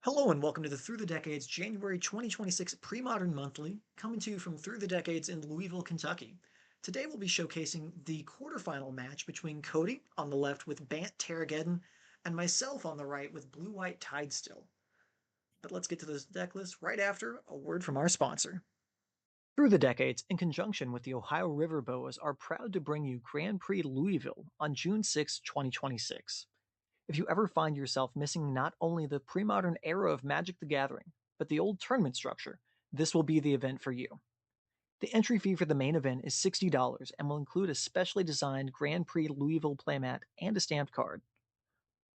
Hello and welcome to the Through the Decades January 2026 Premodern Monthly, coming to you from Through the Decades in Louisville, Kentucky. Today we'll be showcasing the quarterfinal match between Cody on the left with Bant TerraGeddon and myself on the right with Blue-White TideStill. But let's get to this deck list right after a word from our sponsor. Through the Decades, in conjunction with the Ohio River Boas, are proud to bring you Grand Prix Louisville on June 6, 2026. If you ever find yourself missing not only the pre-modern era of Magic the Gathering, but the old tournament structure, this will be the event for you. The entry fee for the main event is $60 and will include a specially designed Grand Prix Louisville playmat and a stamped card.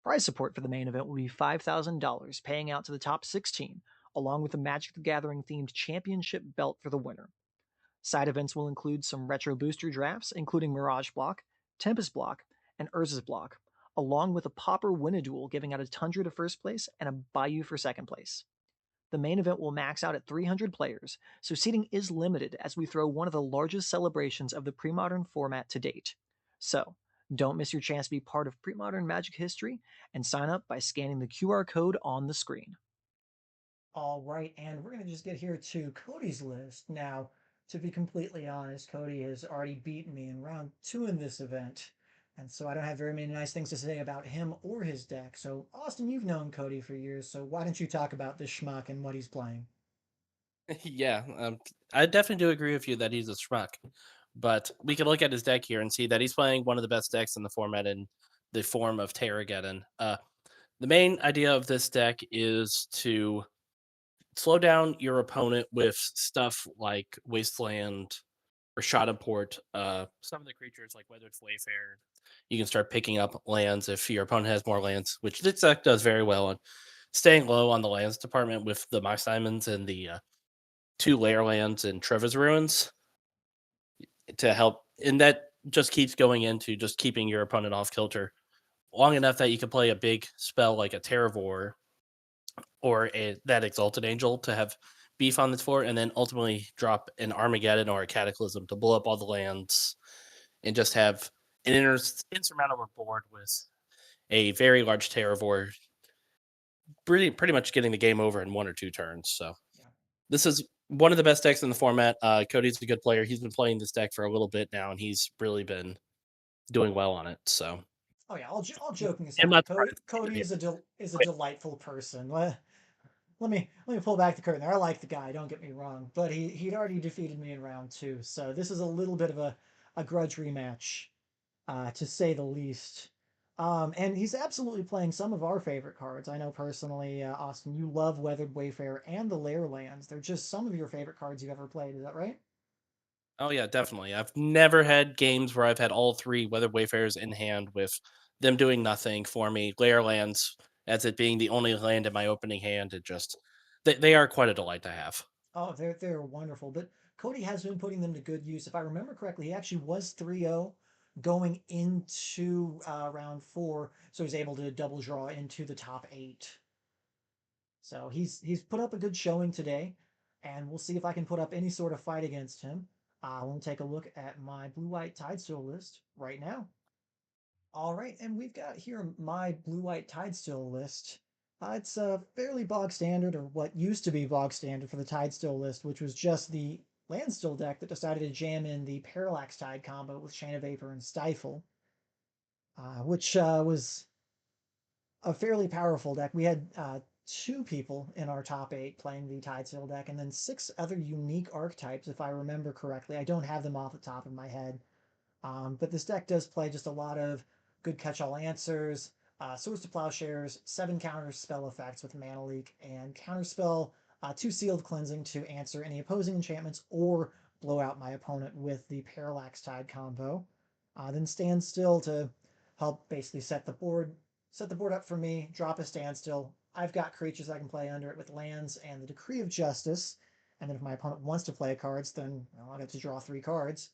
Prize support for the main event will be $5,000, paying out to the top 16, along with a Magic the Gathering themed championship belt for the winner. Side events will include some retro booster drafts, including Mirage Block, Tempest Block, and Urza's Block, along with a Pauper Win-a-Duel giving out a Tundra to first place and a Bayou for second place. The main event will max out at 300 players, so seating is limited as we throw one of the largest celebrations of the pre-modern format to date. So, don't miss your chance to be part of pre-modern Magic history and sign up by scanning the QR code on the screen. All right, and we're going to just get here to Cody's list. Now, to be completely honest, Cody has already beaten me in round two in this event, and so I don't have very many nice things to say about him or his deck. So, Austin, you've known Cody for years, so why don't you talk about this schmuck and what he's playing? Yeah, I definitely do agree with you that he's a schmuck. But we can look at his deck here and see that he's playing one of the best decks in the format in the form of TerraGeddon. The main idea of this deck is to slow down your opponent with stuff like Wasteland or Shot and Port. Some of the creatures like whether it's Wayfarer, you can start picking up lands if your opponent has more lands, which this deck does very well on staying low on the lands department with the Mox Diamonds and the two layer lands and Trevor's Ruins to help. And that just keeps going into just keeping your opponent off kilter long enough that you can play a big spell like a Terravore or that Exalted Angel to have beef on this floor, and then ultimately drop an Armageddon or a Cataclysm to blow up all the lands and just have an insurmountable board with a very large Terravore pretty much getting the game over in one or two turns. So Yeah. this is one of the best decks in the format. Cody's a good player. He's been playing this deck for a little bit now, and he's really been doing well on it. So, Oh yeah, all joking I'm aside, not Cody, surprised to see that Cody he is a quit. delightful person. Let me pull back the curtain there. I like the guy, don't get me wrong, but he'd already defeated me in round two, so this is a little bit of a grudge rematch, to say the least. And he's absolutely playing some of our favorite cards. I know personally, Austin, you love Weathered Wayfarer and the Lair Lands. They're just some of your favorite cards you've ever played. Is that right? Oh yeah, definitely. I've never had games where I've had all three Weather Wayfarers in hand with them doing nothing for me. Lair lands as it being the only land in my opening hand. It just they are quite a delight to have. Oh, they're wonderful. But Cody has been putting them to good use. If I remember correctly, he actually was 3-0 going into round four, so he's able to double draw into the top eight. So he's put up a good showing today, and we'll see if I can put up any sort of fight against him. We'll take a look at my blue-white Tidestill list right now. All right, and we've got here my blue-white Tidestill list. It's fairly bog standard, or what used to be bog standard for the Tidestill list, which was just the Landstill deck that decided to jam in the Parallax Tide combo with Chain of Vapor and Stifle, which was a fairly powerful deck. We had two people in our top eight playing the Tidestill deck, and then six other unique archetypes, if I remember correctly. I don't have them off the top of my head. But this deck does play just a lot of good catch-all answers, Swords to Plowshares, 7 counter spell effects with Mana Leak, and counterspell 2 Sealed Cleansing to answer any opposing enchantments or blow out my opponent with the Parallax Tide combo. Then Stand Still to help basically set the board up for me, drop a Standstill. I've got creatures I can play under it with lands and the Decree of Justice. And then if my opponent wants to play cards, then I'll get to draw 3 cards.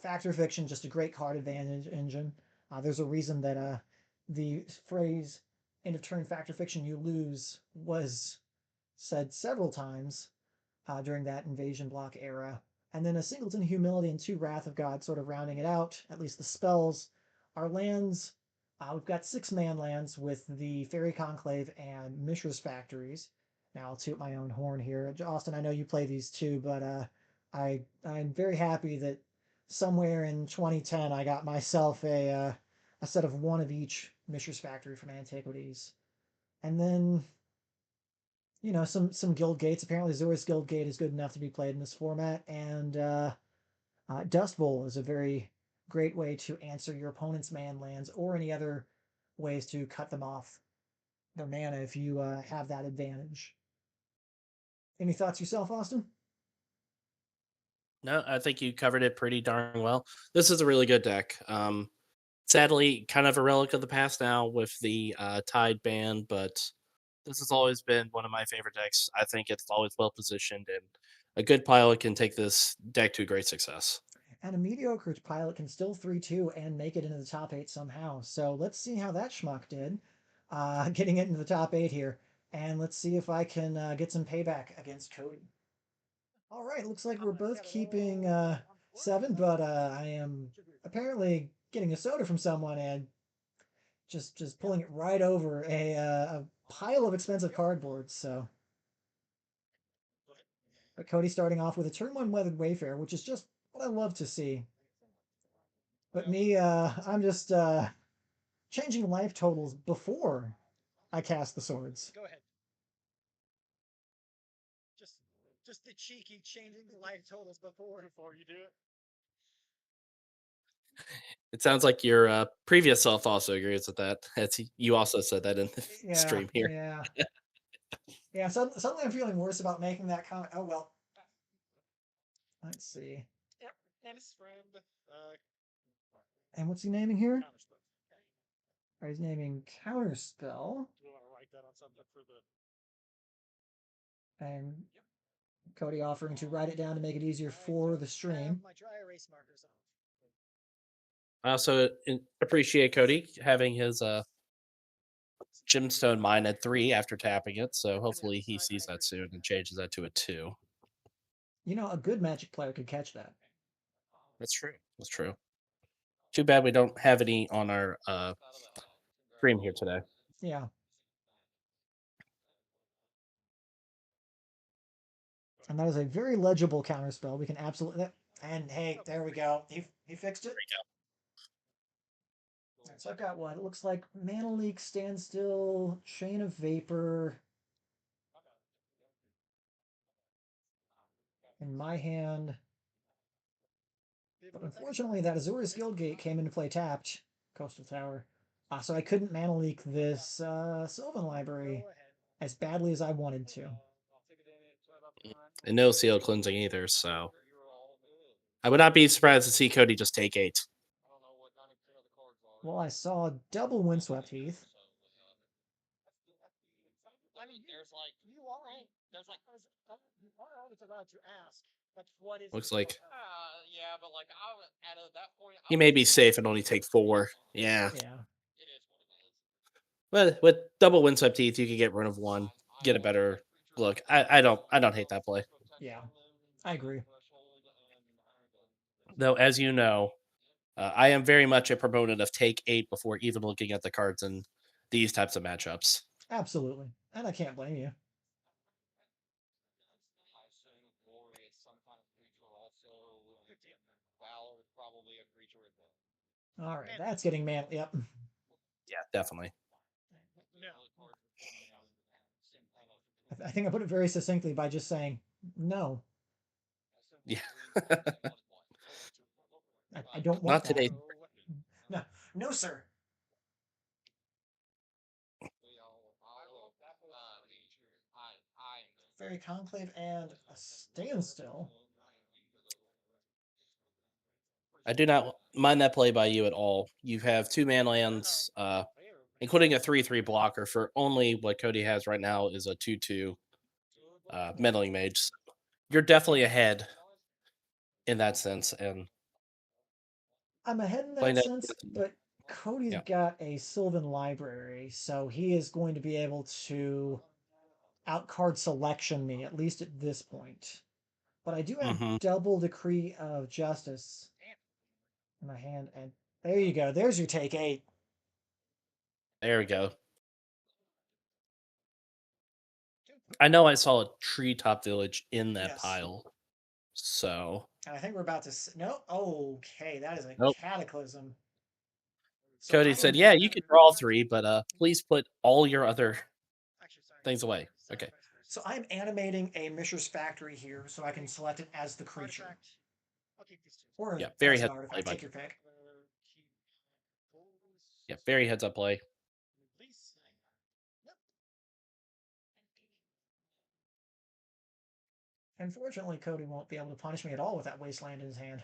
Fact or Fiction, just a great card advantage engine. There's a reason that the phrase "end of turn fact or fiction, you lose" was said several times during that invasion block era. And then a Singleton Humility and 2 Wrath of God sort of rounding it out, at least the spells. Our lands We've got 6 man lands with the Fairy Conclave and Mishra's Factories. Now I'll toot my own horn here. Austin, I know you play these too, but I'm very happy that somewhere in 2010 I got myself a set of one of each Mishra's Factory from Antiquities, and then some guild gates. Apparently, Zori's guild gate is good enough to be played in this format, and Dust Bowl is a very great way to answer your opponent's man lands or any other ways to cut them off their mana if you have that advantage. Any thoughts yourself, Austin? No, I think you covered it pretty darn well. This is a really good deck. Sadly, kind of a relic of the past now with the Tide ban, but this has always been one of my favorite decks. I think it's always well positioned, and a good pilot can take this deck to great success. And a mediocre pilot can still 3-2 and make it into the top 8 somehow. So let's see how that schmuck did, getting it into the top 8 here. And let's see if I can get some payback against Cody. All right, looks like we're both keeping 7, but I am apparently getting a soda from someone and just pulling it right over a pile of expensive cardboard. So, but Cody starting off with a turn 1 Weathered Wayfarer, which is just what I love to see. But me, I'm just changing life totals before I cast the swords. Go ahead. Just, just the cheeky changing the life totals before you do it. It sounds like your previous self also agrees with that. You also said that in the Yeah, stream here. yeah, yeah. Suddenly I'm feeling worse about making that comment. Oh well. Let's see. Yep, and his friend. And what's he naming here? Right, he's naming Counterspell. Do you want to write that on something for the? And Cody offering to write it down to make it easier for the stream. My dry erase markers on. I also appreciate Cody having his gemstone mine at 3 after tapping it, so hopefully he sees that soon and changes that to a 2. A good Magic player could catch that. That's true. That's true. Too bad we don't have any on our stream here today. Yeah. And that is a very legible counterspell. We can absolutely. And hey, there we go. He fixed it. Right, so I've got what? It looks like Mana Leak, Standstill, Chain of Vapor. In my hand. But unfortunately, that Azura's Guildgate came into play tapped. Coastal Tower. So I couldn't Mana Leak this Sylvan Library as badly as I wanted to. And no seal cleansing either, so I would not be surprised to see Cody just take 8. Well, I saw double Windswept Heath. I mean, you are there's like you are always allowed to ask, but what is Looks like yeah, but like at that point he may be safe and only take 4. Yeah. yeah. But with double windswept teeth, you could get rid of 1, get a better look. I don't hate that play. Yeah, I agree. Though as you know, I am very much a proponent of take 8 before even looking at the cards in these types of matchups. Absolutely. And I can't blame you. All right, that's getting man. Yep. Yeah, definitely. I think I put it very succinctly by just saying no. Yeah. I don't want Not that. today. No, no, sir. Fairy Conclave and a Standstill. I do not mind that play by you at all. You have 2 man lands, including a 3/3 blocker for only what Cody has right now is a 2/2 meddling mage. So you're definitely ahead in that sense, and I'm ahead in playing that that. sense, but Cody's Yeah. got a Sylvan Library, so he is going to be able to outcard selection me, at least at this point. But I do have Hmm. double Decree of Justice in my hand, and there you go. There's your take 8. There we go. I know I saw a treetop village in that Yes. pile. So, And I think we're about to. No. Okay, that is a nope. cataclysm. So Cody I said, am. "Yeah, you can draw 3, but please put all your other things away." Okay. So I'm animating a Mishra's Factory here, so I can select it as the creature Yeah, or very as an heads up play, artifact. Take buddy. your pick. Yeah, very heads up play. Unfortunately, Cody won't be able to punish me at all with that wasteland in his hand.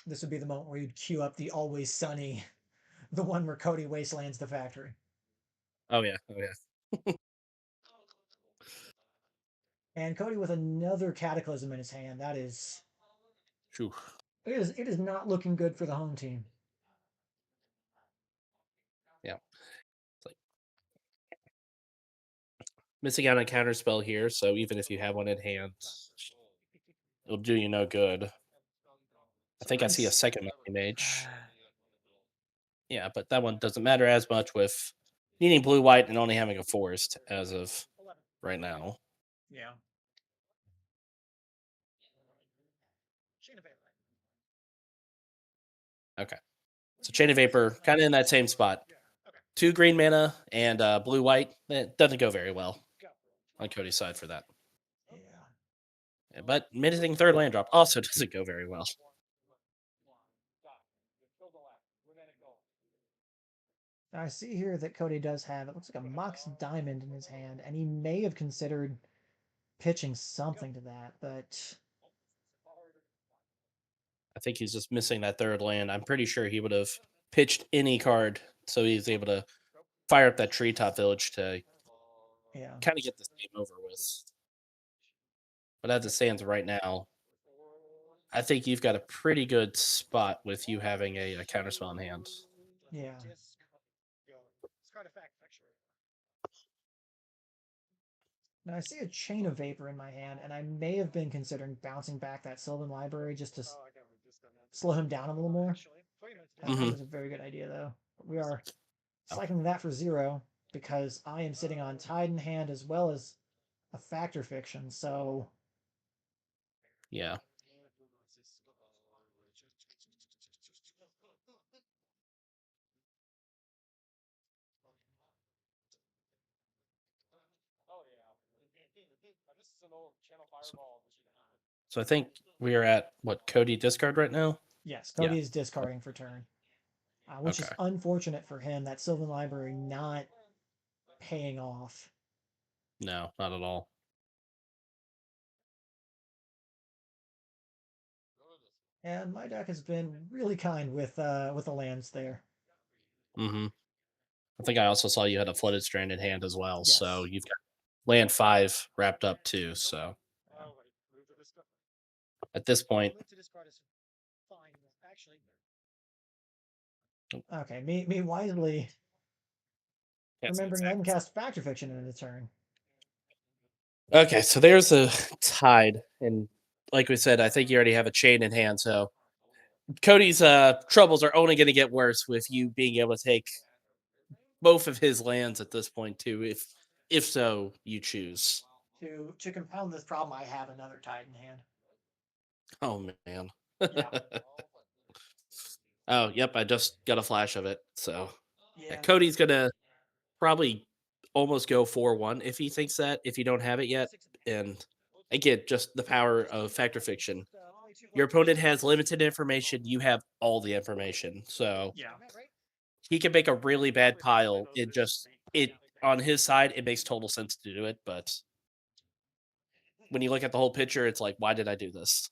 This would be the moment where you'd queue up the Always Sunny, the one where Cody wastelands the factory. Oh yeah, oh yeah. And Cody with another Cataclysm in his hand. That is, Phew. it is not looking good for the home team. Yeah. It's like missing out on a counter spell here, so even if you have one in hand, it'll do you no good. I So think I I'm. see a second Mighty Mage. Yeah, but that one doesn't matter as much with needing blue white and only having a forest as of right now. Yeah. Okay. So Chain of Vapor, kind of in that same spot. 2 green mana and blue white. It doesn't go very well on Cody's side for that. Yeah. Yeah, but missing third land drop also doesn't go very well. Now I see here that Cody does have, it looks like a Mox Diamond in his hand, and he may have considered pitching something to that, but I think he's just missing that third land. I'm pretty sure he would have pitched any card so he's able to fire up that treetop village to yeah. kind of get this game over with. But as it stands right now, I think you've got a pretty good spot with you having a counterspell in hand. Yeah. Now I see a Chain of Vapor in my hand, and I may have been considering bouncing back that Sylvan Library just to slow him down a little more. I don't think Hmm. it was a very good idea, though. But we are cycling that for 0 because I am sitting on Tide in hand as well as a Factor Fiction, so Yeah. So I think we are at what Cody discard right now. yes, Yeah. Cody is discarding for turn, which is Okay. unfortunate for him. That Sylvan Library not paying off. No, not at all. And my deck has been really kind with the lands there. Hmm. I think I also saw you had a flooded strand in hand as well. So Yes. you've got land 5 wrapped up too. So Yeah. at this point, Okay, me wisely can't say remembering I can exactly. cast Factor Fiction in a turn. Okay, so there's a tide, and like we said, I think you already have a chain in hand. So Cody's troubles are only going to get worse with you being able to take both of his lands at this point too, if so you choose. To compound this problem, I have another Tide in hand. Oh man. Yeah. Oh, yep, I just got a flash of it. So yeah, Yeah. Cody's gonna probably almost go 4-1 if he thinks that, if you don't have it yet. And again, just the power of factor fiction. Your opponent has limited information, you have all the information. So Yeah. he can make a really bad pile. It on his side, it makes total sense to do it, but when you look at the whole picture, it's like, why did I do this?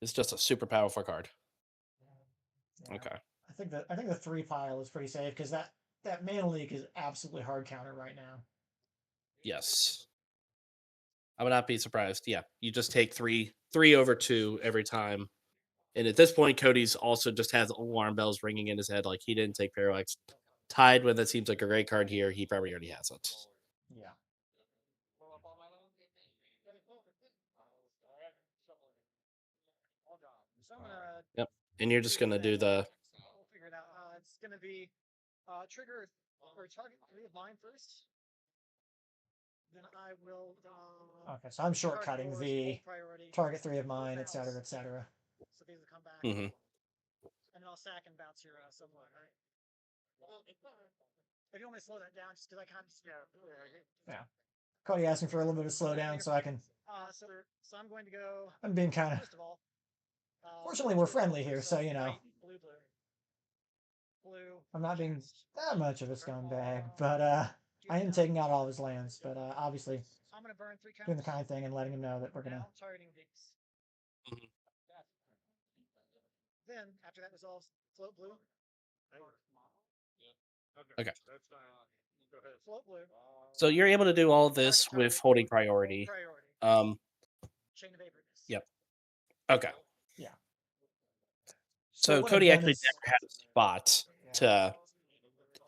It's just a super powerful card. Yeah. Okay. I think the 3 pile is pretty safe because that Mana Leak is absolutely hard counter right now. Yes. I would not be surprised. Yeah. You just take three over 2 every time. And at this point, Cody's also just has alarm bells ringing in his head. Like he didn't take Parallax. Tied when that seems like a great card here. He probably already has it. Yeah. So I'm gonna Yep. And you're just gonna do the we'll figure it out. It's gonna be trigger or target 3 of mine first. Then I will. Okay, so I'm shortcutting the target 3 of mine, etc., etc. So these will come back, mhm. and then I'll sack and bounce your somewhat, right? If you want me to slow that down, just because I kind of yeah. Cody asked me for a little bit of slowdown, so I can. So I'm going to go. I'm being kind of. First of all, fortunately, we're friendly here, so you know. Blue. I'm not being that much of a scumbag, but I am taking out all of his lands. But obviously, I'm gonna burn 3 doing the kind thing and letting him know that we're gonna. Targeting these. Mhm. Then after that resolves, float blue. Okay. Float blue. So you're able to do all this with holding priority. Priority. Um, Chain of vapor. yep. Okay. Yeah. So what I've Cody done actually is, never had a spot to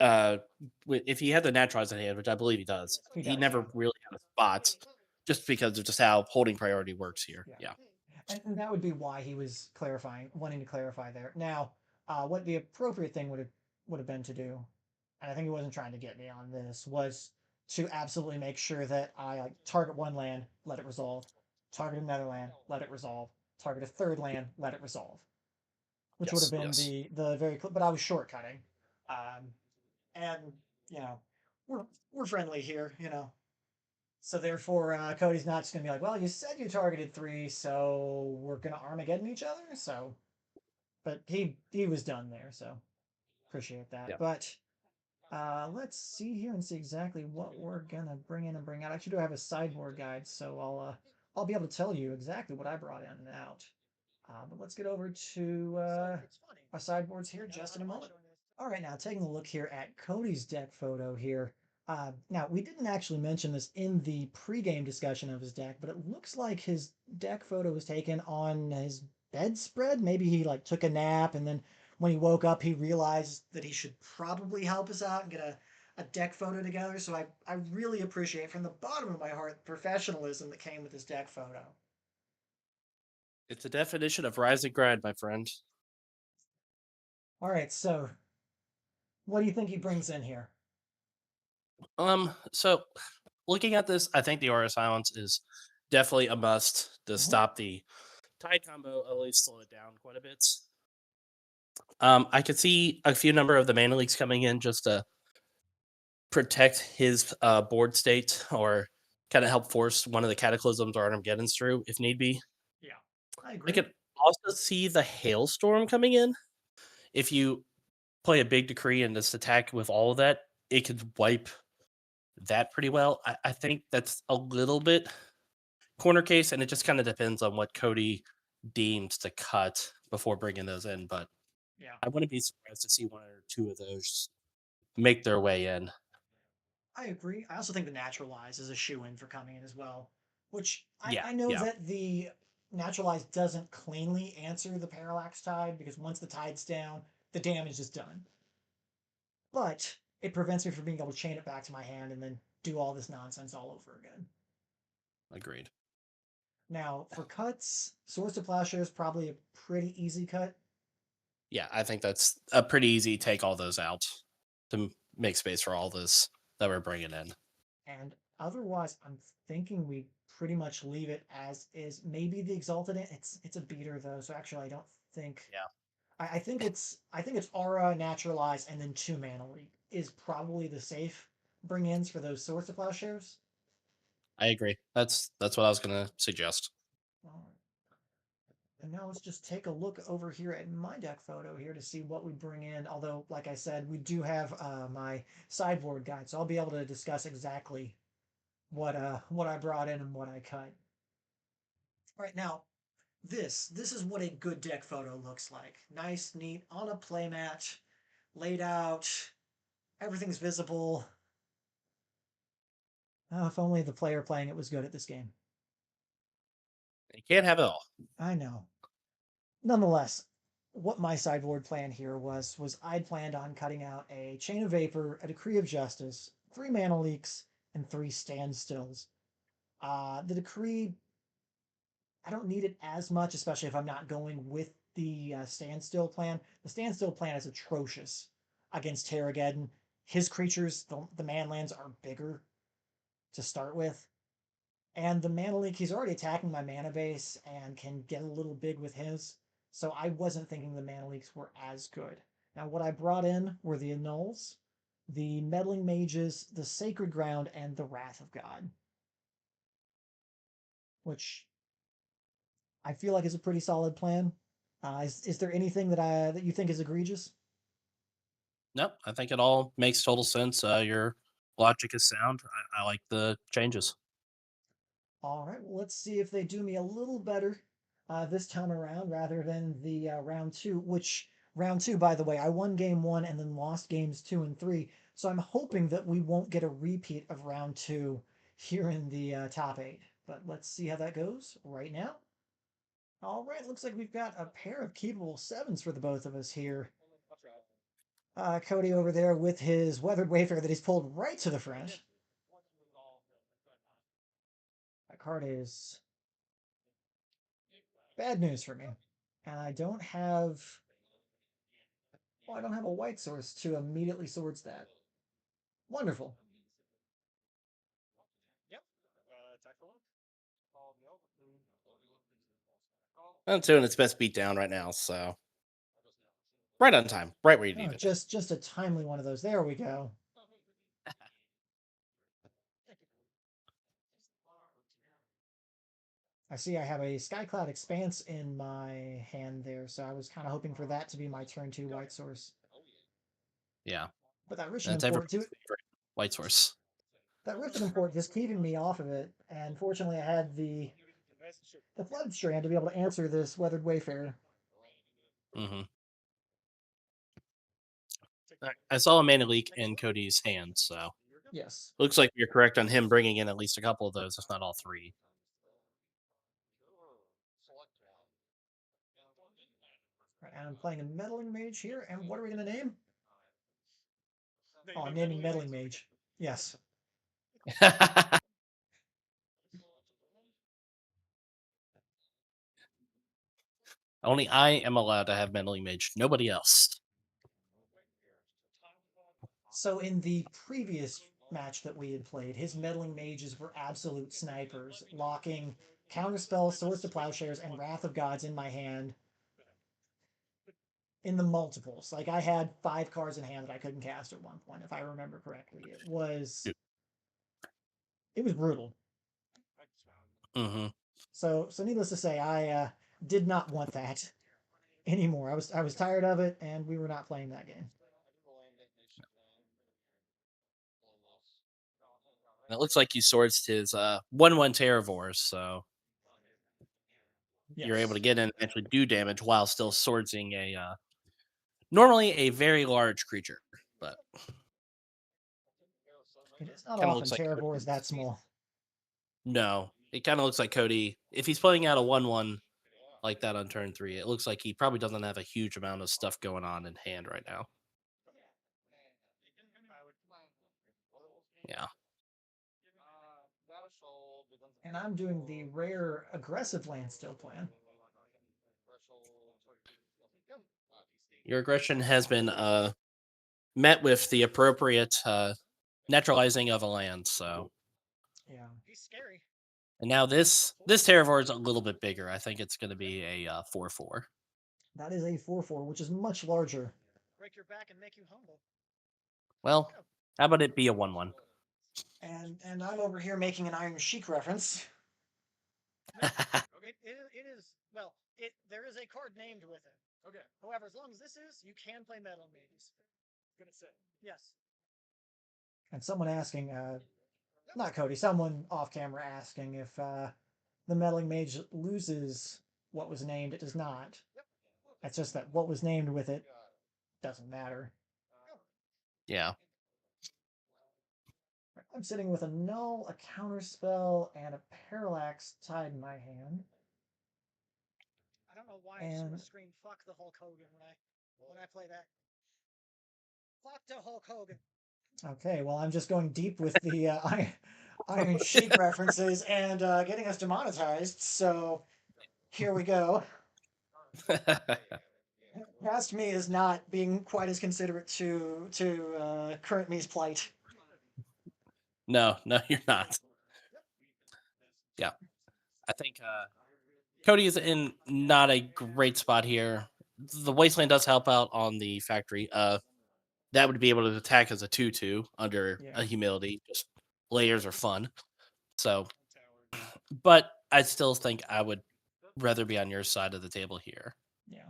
uh if he had the naturalized in hand, which I believe he does, he does, never yeah. really had a spot just because of just how holding priority works here. Yeah. And that would be why he was clarifying, wanting to clarify there. Now, what the appropriate thing would have been to do, and I think he wasn't trying to get me on this, was to absolutely make sure that I like target one land, let it resolve, target another land, let it resolve, target a third land, let it resolve, which would have Yes. been Yes. the very. But I was shortcutting, um, and you know, we're we're friendly here, you know. So therefore, Cody's not just gonna be like, "Well, you said you targeted 3, so we're gonna Armageddon each other." So, but he was done there, so appreciate that. Yeah. But let's see here and see exactly what we're gonna bring in and bring out. I actually do have a sideboard guide, so I'll be able to tell you exactly what I brought in and out. But let's get over to our sideboards here just in a moment. All right, now taking a look here at Cody's deck photo here. Now, we didn't actually mention this in the pregame discussion of his deck, but it looks like his deck photo was taken on his bedspread. Maybe he like took a nap, and then when he woke up, he realized that he should probably help us out and get a deck photo together. So I really appreciate from the bottom of my heart the professionalism that came with this deck photo. It's a definition of rise and grind, my friend. All right, so what do you think he brings in here? So looking at this, I think the Aura Silence is definitely a must to stop the Tide combo, at least slow it down quite a bit. I could see a few number of the mana leaks coming in just to protect his board state or kind of help force one of the cataclysms or Armageddon's through if need be. Yeah, I I agree. could also see the hailstorm coming in. If you play a big decree and just attack with all of that, it could wipe that pretty well. I think that's a little bit corner case, and it just kind of depends on what Cody deems to cut before bringing those in. But Yeah. I wouldn't be surprised to see one or two of those make their way in. I agree. I also think the naturalize is a shoe in for coming in as well, which Yeah, I know yeah, that the naturalize doesn't cleanly answer the parallax tide because once the tide's down, the damage is done. But it prevents me from being able to chain it back to my hand and then do all this nonsense all over again. agreed. Now, for cuts, Swords to Plowshare is probably a pretty easy cut. Yeah, I think that's a pretty easy take all those out to make space for all this that we're bringing in. And otherwise, I'm thinking we pretty much leave it as is. Maybe the Exalted, it's a beater though, so actually I don't think Yeah, I think it's aura, naturalize, and then 2 mana leak is probably the safe bring ins for those Swords to Plowshares. I agree. That's what I was gonna suggest. All right. And now let's just take a look over here at my deck photo here to see what we bring in. Although, like I said, we do have my sideboard guide, so I'll be able to discuss exactly what I brought in and what I cut. All right, now this is what a good deck photo looks like. Nice, neat, on a playmat, laid out. Everything's visible. Oh, if only the player playing it was good at this game. You can't have it all. I know. Nonetheless, what my sideboard plan here was I'd planned on cutting out a Chain of Vapor, a Decree of Justice, 3 mana leaks, and 3 standstills. The Decree, I don't need it as much, especially if I'm not going with the standstill plan. The standstill plan is atrocious against TerraGeddon. His creatures, the manlands, are bigger to start with. And the mana leak, he's already attacking my mana base and can get a little big with his. So I wasn't thinking the mana leaks were as good. Now, what I brought in were the Annuls, the Meddling Mages, the Sacred Ground, and the Wrath of God, which I feel like is a pretty solid plan. Is there anything that you think is egregious? Nope, I think it all makes total sense. Your logic is sound. I like the changes. All right, well, let's see if they do me a little better this time around rather than the round two, which round two, by the way, I won game one and then lost games two and three. So I'm hoping that we won't get a repeat of round two here in the top eight. But let's see how that goes right now. All right, looks like we've got a pair of keepable sevens for the both of us here. Cody over there with his Weathered Wayfarer that he's pulled right to the front. That card is bad news for me. And I don't have, well, I don't have a white source to immediately swords that. Wonderful. I'm doing its best beat down right now, so right on time, right where you Oh, needed it. just a timely one of those. There we go. I see I have a Skycloud Expanse in my hand there, so I was kind of hoping for that to be my turn two white source. Yeah, But that Rishon that's Import too. everybody's favorite white source. That Rishon Import just keeping me off of it, and fortunately I had the Flood Strand to be able to answer this Weathered Wayfarer. Hmm. I saw a mana leak in Cody's hand, so Yes. looks like you're correct on him bringing in at least a couple of those, if not all three. Right, and I'm playing a Meddling Mage here, and what are we going to name? Oh, I'm naming Meddling Mage. Yes. Only I am allowed to have meddling mage. Nobody else. So in the previous match that we had played, his Meddling Mages were absolute snipers, locking Counterspell, Swords to Plowshares, and Wrath of Gods in my hand in the multiples. Like I had 5 cards in hand that I couldn't cast at one point, if I remember correctly. It was brutal. Mm-hmm. So needless to say, I did not want that anymore. I was tired of it, and we were not playing that game. And it looks like you swords his 1/1 Terravores, so you're able to Yes, get in and actually do damage while still swordsing a normally a very large creature, but it is not kind of often looks like Terravor is that Cody's. small. No, it kind of looks like Cody. If he's playing out a 1/1 like that on turn three, it looks like he probably doesn't have a huge amount of stuff going on in hand right now. Yeah. And I'm doing the rare aggressive land still plan. Your aggression has been met with the appropriate naturalizing of a land. So, Yeah, he's scary. and now this Terravore is a little bit bigger. I think it's going to be a 4/4. That is a 4/4, which is much larger. Break your back and make you humble. Well, how about it be a 1/1? And I'm over here making an Iron Sheik reference. It is, well, there is a card named with it. Okay. However, as long as this is, you can play Metal Mages. Gonna say. Yes. And someone asking, not Cody, someone off camera asking if the Meddling Mage loses what was named. It does not. It's just that what was named with it doesn't matter. Yeah. I'm sitting with a Null, a Counterspell, and a Parallax Tide in my hand. I don't know why I just want to scream "fuck the Hulk Hogan" when I play that. Fuck the Hulk Hogan. Okay, well I'm just going deep with the Iron Sheik references and getting us demonetized. So here we go. Past me is not being quite as considerate to current me's plight. No, no, you're not. Yeah, I think Cody is in not a great spot here. The Wasteland does help out on the factory. That would be able to attack as a 2/2 under Yeah, a humility. Just layers are fun. So, but I still think I would rather be on your side of the table here. yeah,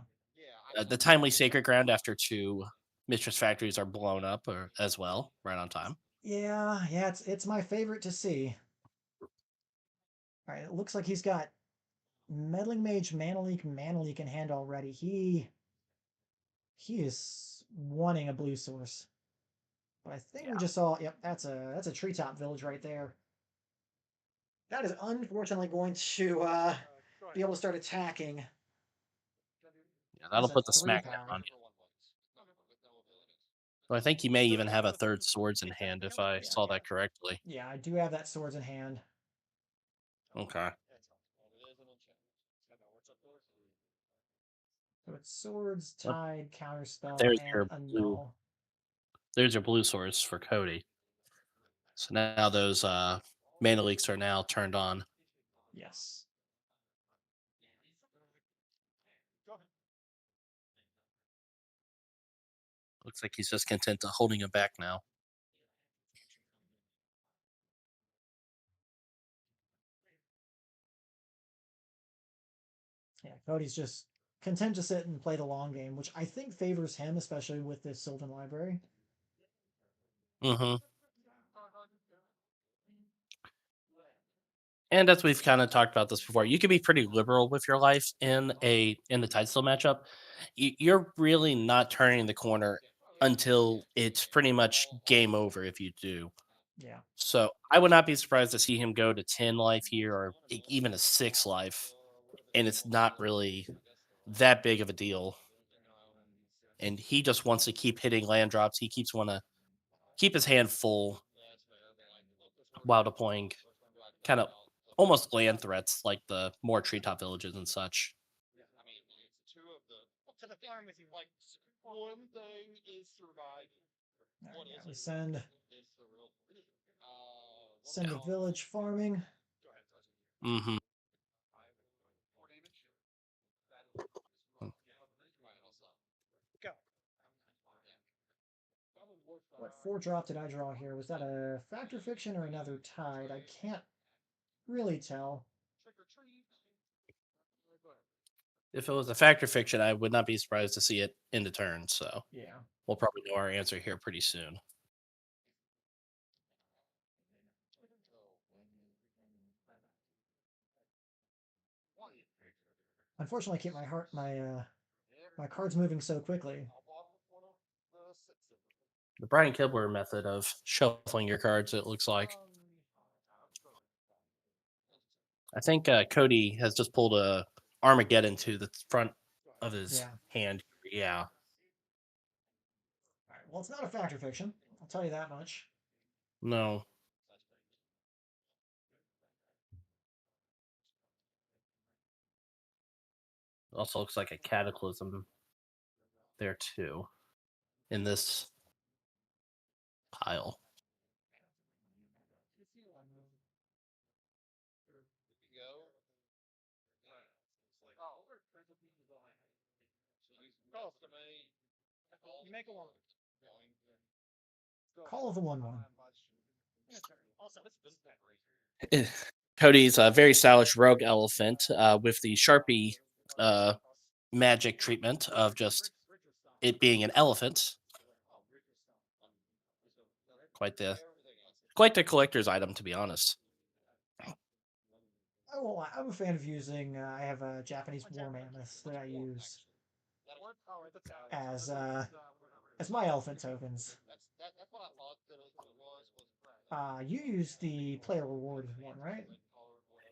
The timely sacred ground after two mistress factories are blown up or as well, right on time. yeah. It's my favorite to see. All right, it looks like he's got meddling mage, mana leak in hand already. He is wanting a blue source, but I think we Yeah, just saw. Yep, that's a treetop village right there. That is unfortunately going to be able to start attacking. yeah, That's that'll a put the three smackdown power. on you. So I think you may even have a third swords in hand if I Yeah, saw that correctly. yeah. I do have that swords in hand. Okay, So it's swords, well, tide, counterspell, there's and your a blue. null. There's your blue swords for Cody. So now those mana leaks are now turned on. Yes. Looks like he's just content to holding it back now. Yeah, Cody's just content to sit and play the long game, which I think favors him, especially with this Sylvan library. Hmm. And as we've kind of talked about this before, you can be pretty liberal with your life in the TideStill matchup. You're really not turning the corner until it's pretty much game over if you do. Yeah, So I would not be surprised to see him go to 10 life here or even a 6 life, and it's not really that big of a deal. And he just wants to keep hitting land drops. He keeps want to keep his hand full while deploying kind of almost land threats like the more treetop villages and such. all right, yeah. We send the village farming. Hmm. What 4 drop did I draw here? Was that a factor fiction or another tide? I can't really tell. If it was a factor fiction, I would not be surprised to see it in the turn. So Yeah. we'll probably know our answer here pretty soon. Unfortunately, I keep my cards moving so quickly. The Brian Kibler method of shuffling your cards, it looks like. I think Cody has just pulled a Armageddon to the front of his Yeah. hand. Yeah. All right. Well, it's not a factor fiction. I'll tell you that much. No. Also looks like a cataclysm there too in this pile. Call of the 1/1. Cody's a very stylish rogue elephant with the Sharpie uh, magic treatment of just it being an elephant. Quite the quite the collector's item, to be honest. Oh, well, I'm a fan of using. I have a Japanese war mammoth that I use as uh, as my elephant tokens. You use the player reward one, right?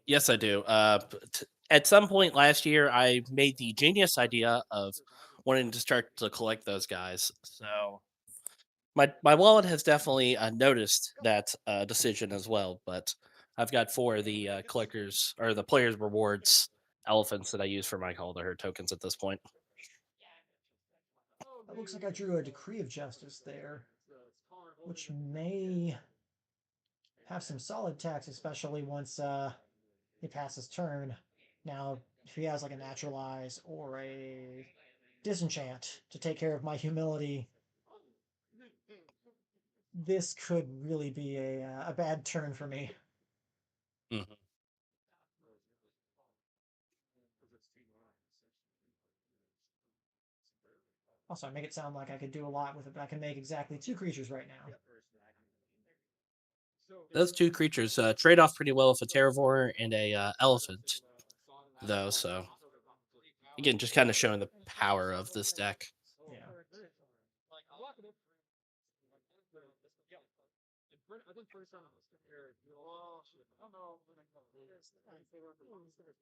Yes, I do. At some point last year, I made the genius idea of wanting to start to collect those guys. So my wallet has definitely noticed that decision as well. But I've got four of the collectors or the players rewards elephants that I use for my call to her tokens at this point. It looks like I drew a Decree of Justice there, which may have some solid tax, especially once he passes turn. Now, if he has like a Naturalize or a Disenchant to take care of my humility, this could really be a bad turn for me. Mhm. Also, I make it sound like I could do a lot with it, but I can make exactly 2 creatures right now. Those two creatures trade off pretty well with a Terravore and a elephant, though. So again, just kind of showing the power of this deck. Yeah.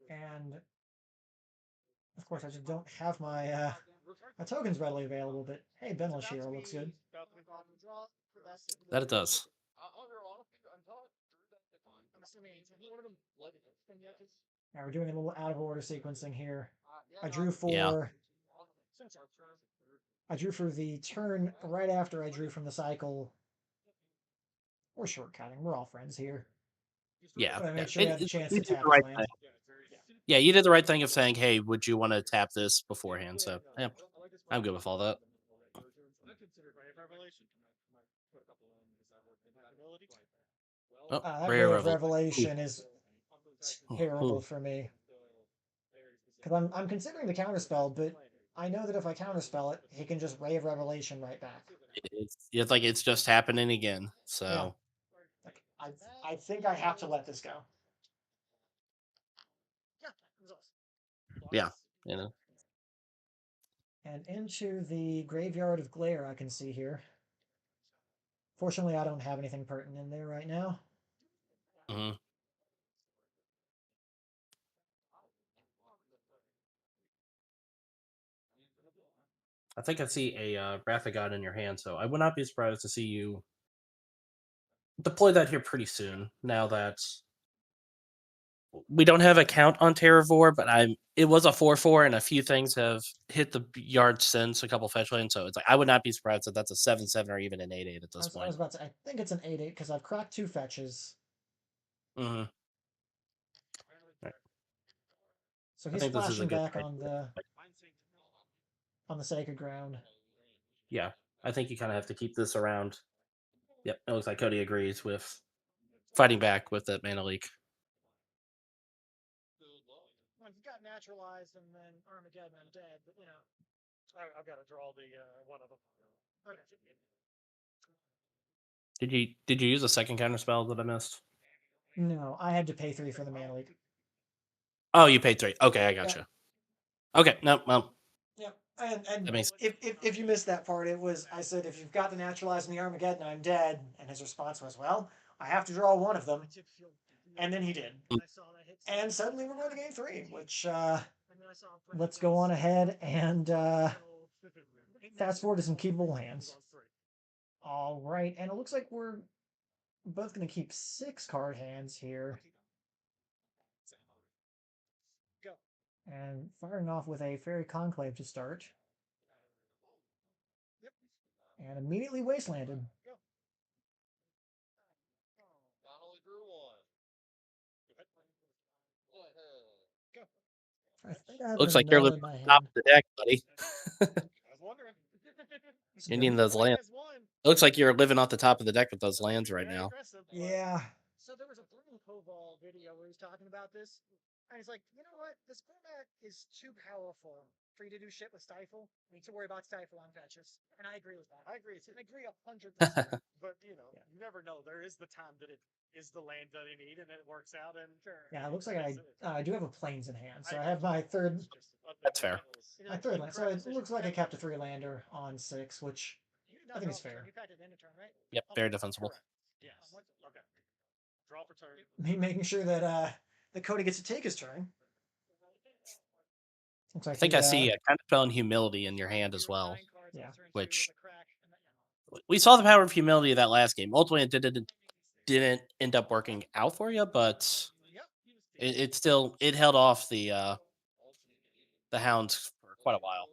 And of course, I just don't have my tokens readily available. But hey, Benlashir looks good. That it does. Now we're doing a little out of order sequencing here. I drew Yeah, for I drew for the turn right after I drew from the cycle. We're shortcutting. We're all friends here. yeah, But I yeah. made sure he had the chance You to did tap the his right land. thing. Yeah, you did the right thing of saying, "Hey, would you want to tap this beforehand?" So yeah, I'm good with all that. Oh, That rare Ray of revel. Ooh, Revelation is ooh, terrible ooh. for me. Because I'm considering the counterspell, but I know that if I counterspell it, he can just Ray of Revelation right back. It's like it's just happening again. Yeah. So Like, I think I have to let this go. yeah, you know. And into the Graveyard of Glare I can see here. Fortunately, I don't have anything pertinent in there right now. Mhm. I think I see a Wrath of God in your hand, so I would not be surprised to see you deploy that here pretty soon. Now that we don't have a count on Terravore, but it was a 4/4, and a few things have hit the yard since a couple fetch lands. So it's like I would not be surprised if that's a 7/7 or even an 8/8 at I this was, I point. was about to say, I think it's an 8/8 because I've cracked 2 fetches. Hmm. So I he's think this is a splashing good back trade. on the sacred ground. Yeah, I think you kind of have to keep this around. Yep, it looks like Cody agrees with fighting back with that mana leak. Well, he got naturalized and then Armageddon, I'm dead, but you know. I've got to draw the one of them. Okay. Did you use a second counter spell that I missed? No, I had to pay 3 for the mana leak. Oh, you paid 3. Okay, I Yeah, gotcha. Okay, no, well, yeah. And that makes if you missed that part, it was I said if you've got the naturalized and the Armageddon, I'm dead. And his response was, well, I have to draw one of them. And then he did. And suddenly we're going to game 3, which let's go on ahead and fast forward to some keepable hands. All right, and it looks like we're both going to keep 6 card hands here. And firing off with a Fairy Conclave to start. And immediately wastelanded. I think I have looks like you're another living in my on top hand. of the deck, buddy. It's You good. need those lands. It looks like you're living off the top of the deck with those lands right now. Yeah. So there was a Bruno Koval video where he's talking about this, and he's like, you know what? This format is too powerful for you to do shit with Stifle. You need to worry about Stifle on fetches. And I agree with that. I agree. I agree 100%. But you never know. There is the time that it is the land that you need, and it works out. And sure. Yeah, it looks like I do have a plains in hand, so I have my third That's fair. land. So it looks like I kept a 3-lander on 6, which I think is fair. Yep, very defensible. Yes. Okay. Draw for turn. Me making sure that Cody gets to take his turn. Looks I like think he I see a kind of spell and humility in your hand as well, yeah. which we saw the power of humility that last game. Ultimately, it didn't end up working out for you, but it still it held off the the hounds for quite a while,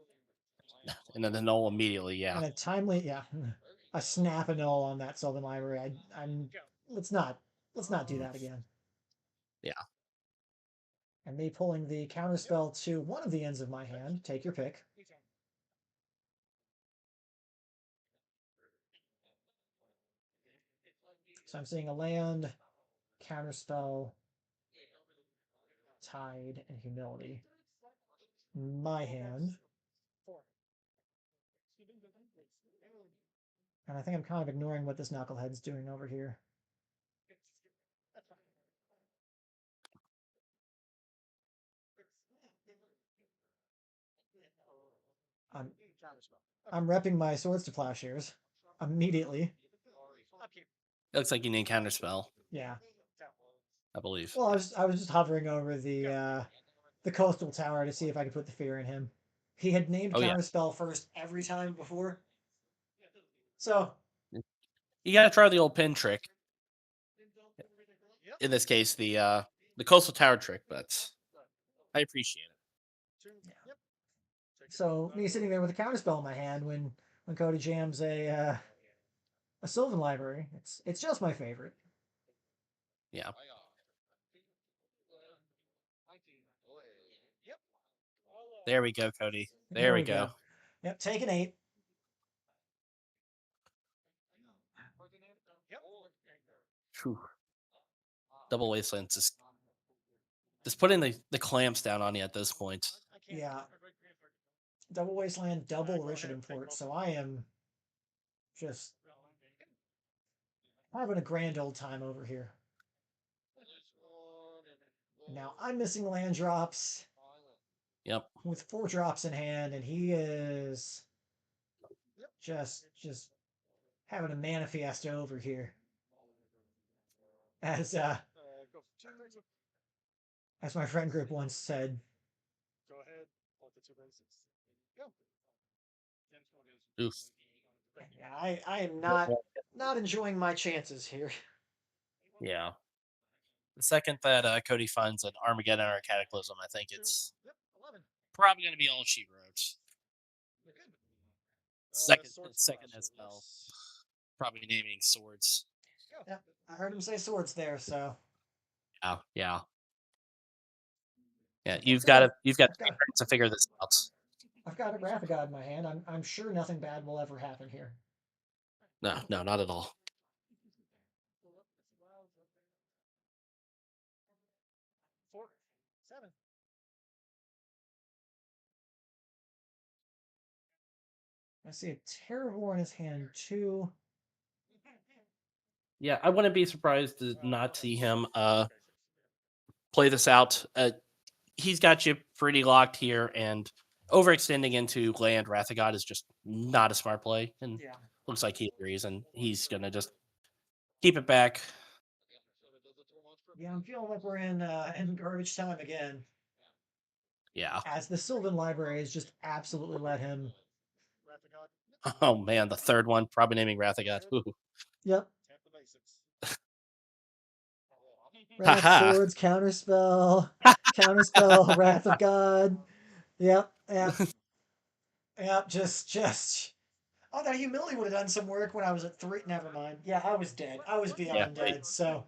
and then the null immediately. Yeah, And a timely, yeah, a snap and all on that Sylvan Library. I'm let's not do that again. yeah. And me pulling the counterspell to one of the ends of my hand. Take your pick. So I'm seeing a land, counterspell, tide, and humility. My hand. And I think I'm kind of ignoring what this knucklehead's doing over here. I'm, I'm repping my swords to plowshares immediately. It looks like you need counterspell, Yeah. I believe. Well, Yeah. I was just hovering over the coastal tower to see if I could put the fear in him. He had named Oh yeah. counterspell first every time before. So You got to try the old pin trick. In this case, the coastal tower trick, but I appreciate yeah. So me sitting there with a counterspell in my hand when Cody jams a Sylvan Library. It's just my favorite. it. Yeah. There we go, Cody. There There we we go. go. Yep, take an 8. Whew. Double wastelands just putting the clamps down on you at this point. Yeah, double wasteland, double Richard import. So I am just having a grand old time over here. Now I'm missing land drops Yep. with 4 drops in hand, and he is just having a mana fiesta over here. As as my friend group once said. Oof. Yeah, I am not enjoying my chances here. Yeah. The second that Cody finds an Armageddon or a Cataclysm, I think it's probably going to be all she wrote. Second as well. Probably naming swords. Yeah, I heard him say swords there, so Yeah, yeah, yeah. like I said, You've got I've 3 turns to figure this out. got a Wrath of God in my hand. I'm sure nothing bad will ever happen here. No, no, not at all. I see a Terravore in his hand too. Yeah, I wouldn't be surprised to not see him play this out. He's got you pretty locked here, and overextending into land Wrath of God is just not a smart play. And Yeah. looks like he agrees, and he's gonna just keep it back. Yeah, I'm feeling like we're in garbage time again. Yeah. As the Sylvan Library has just absolutely let him. Oh man, the third one, probably naming Wrath of God. Ooh. Yep. Wrath, Haha. swords, counterspell, counterspell, Wrath of God. Yep, yep, yep. Just. Oh, that humility would have done some work when I was at 3. Never mind. Yeah, I was dead. I was Yeah. beyond Right. dead. So,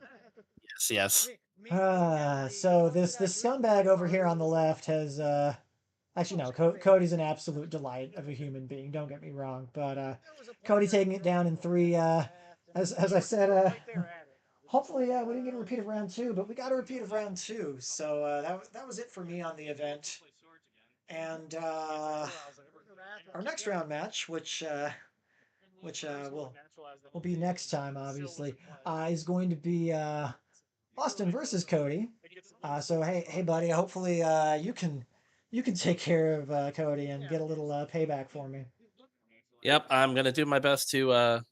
Yes. Yes. so this scumbag over here on the left has actually no. Cody's an absolute delight of a human being. Don't get me wrong, but Cody taking it down in 3. As I said, hopefully we didn't get a repeat of round 2, but we got a repeat of round 2. So that was it for me on the event. And our next round match, which will be next time, obviously, is going to be Austin versus Cody. So hey buddy, hopefully you can take care of Cody and get a little payback for me. Yep. I'm gonna do my best to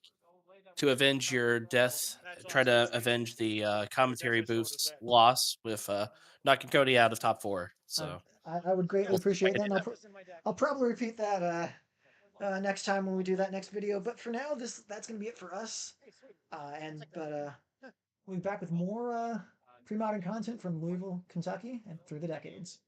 avenge your death. Try to avenge the commentary booth's loss with knocking Cody out of top 4. Um, So I would greatly we'll see if I appreciate can that, do and that. I'll probably repeat that next time when we do that next video. But for now, that's gonna be it for us. We'll be back with more pre-modern content from Louisville, Kentucky, and through the decades.